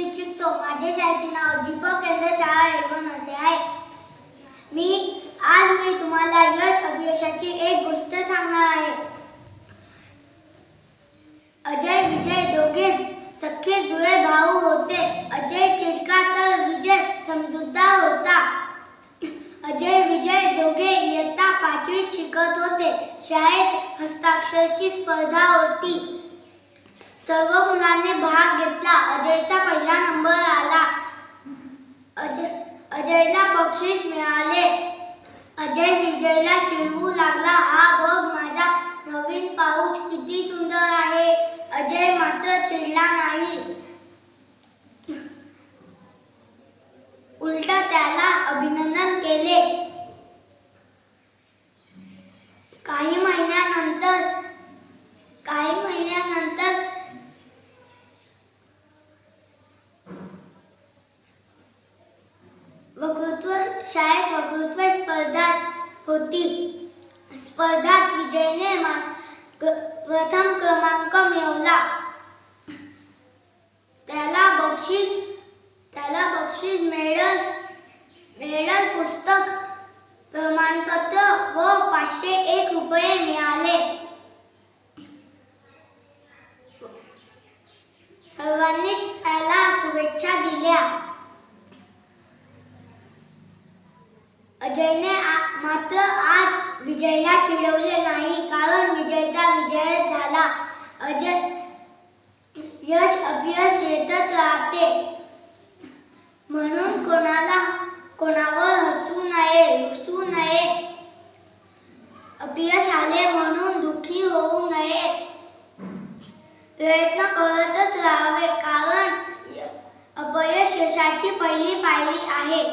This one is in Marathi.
दुसरीत शिकतो. माझ्या शाळेचे नाव दीपक केंद्र शाळा येळवण असे आहे. आज मी तुम्हाला यश अपयशाची एक गोष्ट सांगणार आहे. अजय विजय दोघे सख्खे जुळे भाऊ होते. अजय चिडका तर विजय समजूतदार होता. अजय विजय दोघे इयत्ता 5वीत शिकत होते. शाळेत हस्ताक्षरची स्पर्धा होती. सर्व मुलांनी भाग घेतला. अजयचा पहिला नंबर आला. अजयला बक्षीस मिळाले. अजय विजयला चिडवू लागला, हा बघ माझा नवीन पाऊच किती सुंदर आहे. अजय मात्र चिडला नाही. उलट त्याला अभिनंदन केले. काही महिन्यानंतर शाळेत वक्तृत्व स्पर्धा होती. स्पर्धात विजयने प्रथम क्रमांक मिळवला. त्याला बक्षीस मेडल पुस्तक प्रमाणपत्र व 501 रुपये मिळाले. सर्वांनी त्याला शुभेच्छा दिल्या. अजयने मात्र आज विजयला चिडवले नाही, कारण विजयचा विजय झाला. यश अपयश येतच राहते, म्हणून कोणावर हसू नये, रुसू नये. अपयश आले म्हणून दुःखी होऊ नये. प्रयत्न करतच राहावे, कारण अपयश यशाची पहिली पायरी आहे.